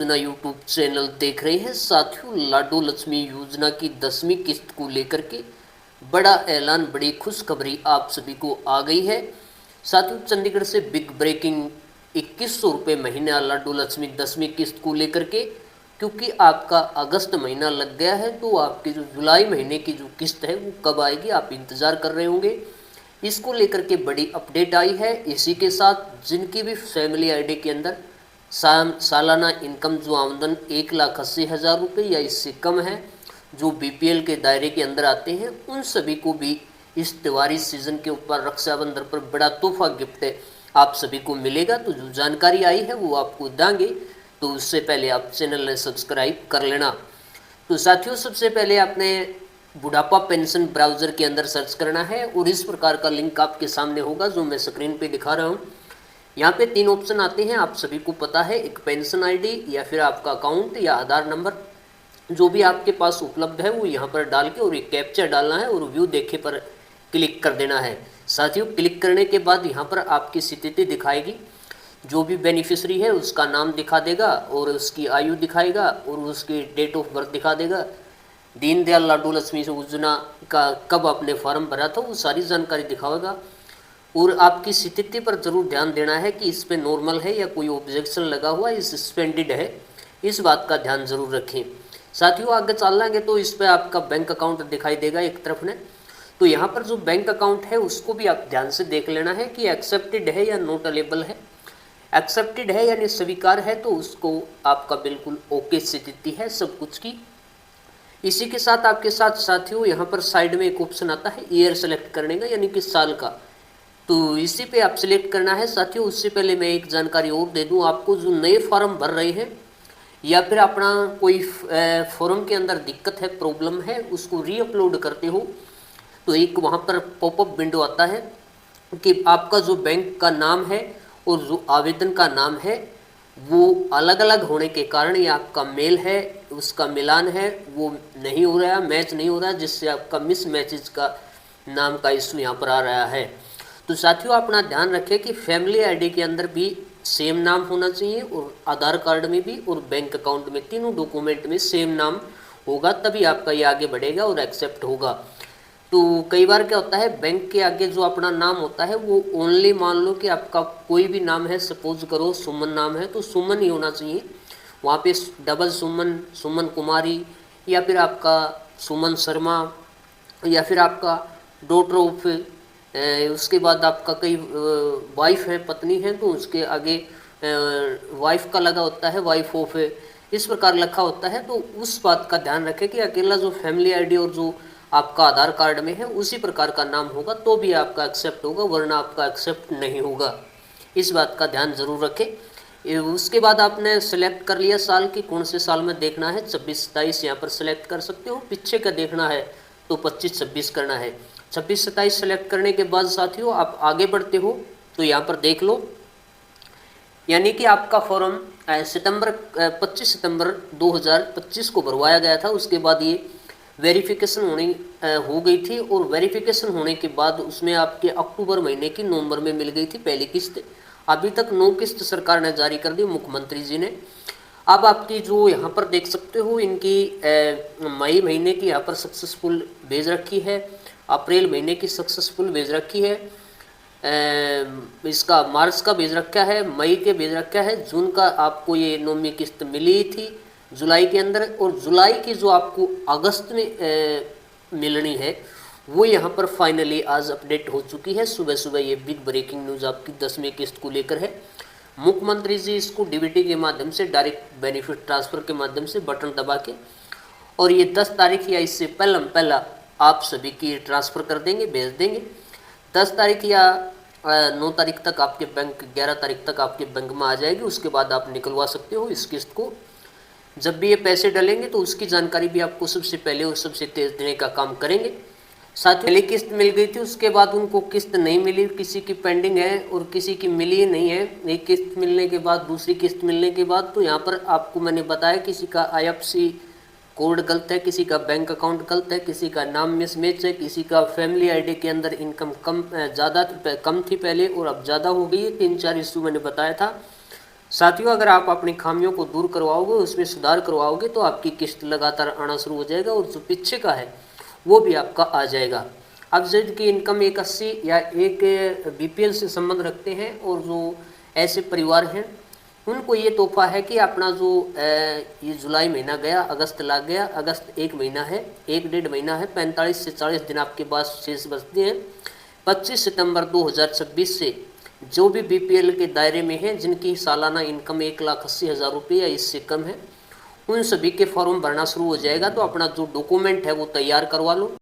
योजना YouTube channel देख रहे हैं साथियों। लाडो लक्ष्मी योजना की 10वीं किस्त को लेकर के बड़ा ऐलान, बड़ी खुशखबरी आप सभी को आ गई है। साथियों, चंडीगढ़ से बिग ब्रेकिंग 2100 रुपये महीना लाडो लक्ष्मी 10वीं किस्त को लेकर के, क्योंकि आपका अगस्त महीना लग गया है तो आपकी जो जुलाई महीने की जो किस्त है वो कब आएगी आप इंतज़ार कर रहे होंगे। इसको लेकर के बड़ी अपडेट आई है। इसी के साथ जिनकी भी फैमिली आईडी के अंदर सालाना इनकम जो आमदन 1,80,000 रुपये या इससे कम है, जो बीपीएल के दायरे के अंदर आते हैं, उन सभी को भी इस त्योहारी सीजन के ऊपर रक्षाबंधन पर बड़ा तोहफा गिफ्ट आप सभी को मिलेगा। तो जो जानकारी आई है वो आपको देंगे, तो उससे पहले आप चैनल ने सब्सक्राइब कर लेना। तो साथियों, सबसे पहले आपने बुढ़ापा पेंशन ब्राउज़र के अंदर सर्च करना है और इस प्रकार का लिंक आपके सामने होगा जो मैं स्क्रीन पे दिखा रहा हूँ। यहाँ पे 3 ऑप्शन आते हैं, आप सभी को पता है, एक पेंशन आईडी या फिर आपका अकाउंट या आधार नंबर जो भी आपके पास उपलब्ध है वो यहाँ पर डाल के और एक कैप्चा डालना है और व्यू देखे पर क्लिक कर देना है। साथियों, क्लिक करने के बाद यहाँ पर आपकी स्थिति दिखाएगी, जो भी बेनिफिशियरी है उसका नाम दिखा देगा और उसकी आयु दिखाएगा और उसकी डेट ऑफ बर्थ दिखा देगा। दीनदयाल लाडो लक्ष्मी योजना का कब आपने फॉर्म भरा था वो सारी जानकारी दिखाएगा। और आपकी स्थिति पर जरूर ध्यान देना है कि इस पे नॉर्मल है या कोई ऑब्जेक्शन लगा हुआ है, सस्पेंडेड है, इस बात का ध्यान जरूर रखें। साथियों, आगे चलेंगे तो इस पे आपका बैंक अकाउंट दिखाई देगा एक तरफ ने, तो यहाँ पर जो बैंक अकाउंट है उसको भी आप ध्यान से देख लेना है कि एक्सेप्टेड है या नॉट अवेलेबल है। एक्सेप्टेड है यानी स्वीकार है तो उसको आपका बिल्कुल ओके स्थिति है सब कुछ की। इसी के साथ आपके साथ साथियों यहाँ पर साइड में एक ऑप्शन आता है ईयर सेलेक्ट करने का, यानी कि साल का, तो इसी पे आप सिलेक्ट करना है। साथियों, उससे पहले मैं एक जानकारी और दे दूं आपको, जो नए फॉर्म भर रहे हैं या फिर अपना कोई फॉर्म के अंदर दिक्कत है, प्रॉब्लम है, उसको रीअपलोड करते हो तो एक वहाँ पर पॉपअप विंडो आता है कि आपका जो बैंक का नाम है और जो आवेदन का नाम है वो अलग अलग होने के कारण या आपका मेल है उसका मिलान है वो नहीं हो रहा, मैच नहीं हो रहा, जिससे आपका मिस मैचेज का नाम का इशू यहाँ पर आ रहा है। तो साथियों, अपना ध्यान रखें कि फैमिली आईडी के अंदर भी सेम नाम होना चाहिए और आधार कार्ड में भी और बैंक अकाउंट में, तीनों डॉक्यूमेंट में सेम नाम होगा, तभी आपका ये आगे बढ़ेगा और एक्सेप्ट होगा। तो कई बार क्या होता है, बैंक के आगे जो अपना नाम होता है वो ओनली, मान लो कि आपका कोई भी नाम है, सपोज करो सुमन नाम है तो सुमन ही होना चाहिए, वहाँ पे डबल सुमन, सुमन कुमारी या फिर आपका सुमन शर्मा या फिर आपका डॉटर ऑफ, उसके बाद आपका कई वाइफ है, पत्नी है तो उसके आगे वाइफ का लगा होता है, वाइफ ऑफ, इस प्रकार लिखा होता है। तो उस बात का ध्यान रखें कि अकेला जो फैमिली आईडी और जो आपका आधार कार्ड में है उसी प्रकार का नाम होगा तो भी आपका एक्सेप्ट होगा, वरना आपका एक्सेप्ट नहीं होगा। इस बात का ध्यान जरूर रखें। उसके बाद आपने सेलेक्ट कर लिया साल की, कौन से साल में देखना है, 26-27 यहाँ पर सेलेक्ट कर सकते हो। पीछे का देखना है तो 25-26 करना है। 26-27 सेलेक्ट करने के बाद साथियों आप आगे बढ़ते हो तो यहाँ पर देख लो, यानी कि आपका फॉर्म 25 सितंबर 2025 को भरवाया गया था। उसके बाद ये वेरिफिकेशन हो गई थी और वेरिफिकेशन होने के बाद उसमें आपके अक्टूबर महीने की नवंबर में मिल गई थी पहली किस्त। अभी तक 9 किस्त सरकार ने जारी कर दी, मुख्यमंत्री जी ने। अब आपकी जो यहाँ पर देख सकते हो, इनकी मई महीने की यहाँ पर सक्सेसफुल भेज रखी है, अप्रैल महीने की सक्सेसफुल भेज रखी है, इसका मार्च का भेज रखा है, मई के भेज रखा है, जून का आपको ये 9वीं किस्त मिली थी जुलाई के अंदर, और जुलाई की जो आपको अगस्त में मिलनी है वो यहाँ पर फाइनली आज अपडेट हो चुकी है। सुबह सुबह ये बिग ब्रेकिंग न्यूज़ आपकी 10वीं किस्त को लेकर है। मुख्यमंत्री जी इसको डीबीटी के माध्यम से, डायरेक्ट बेनिफिट ट्रांसफ़र के माध्यम से बटन दबा के, और ये 10 तारीख या इससे पहला आप सभी की ट्रांसफ़र कर देंगे, भेज देंगे। 10 तारीख या 9 तारीख तक आपके बैंक, 11 तारीख तक आपके बैंक में आ जाएगी। उसके बाद आप निकलवा सकते हो इस किस्त को। जब भी ये पैसे डलेंगे तो उसकी जानकारी भी आपको सबसे पहले और सबसे तेज़ देने का काम करेंगे। साथ ही पहली किस्त मिल गई थी, उसके बाद उनको किस्त नहीं मिली, किसी की पेंडिंग है और किसी की मिली नहीं है। एक किस्त मिलने के बाद, दूसरी किस्त मिलने के बाद, तो यहाँ पर आपको मैंने बताया किसी का IFSC कोड गलत है, किसी का बैंक अकाउंट गलत है, किसी का नाम मिसमैच है, किसी का फैमिली आईडी के अंदर इनकम कम थी पहले और अब ज़्यादा हो गई है। 3-4 इशू मैंने बताया था। साथियों, अगर आप अपनी खामियों को दूर करवाओगे, उसमें सुधार करवाओगे, तो आपकी किस्त लगातार आना शुरू हो जाएगा और जो पीछे का है वो भी आपका आ जाएगा। अब जिनकी इनकम 180 या एक बीपीएल से संबंध रखते हैं और जो ऐसे परिवार हैं, उनको ये तोहफा है कि अपना जो ये जुलाई महीना गया, अगस्त लग गया, अगस्त एक महीना है, एक डेढ़ महीना है, 45 से 40 दिन आपके पास शेष बचते हैं। 25 सितंबर 2026 से जो भी बीपीएल के दायरे में हैं, जिनकी सालाना इनकम 1,80,000 रुपये या इससे कम है, उन सभी के फॉर्म भरना शुरू हो जाएगा। तो अपना जो डॉक्यूमेंट है वो तैयार करवा लो।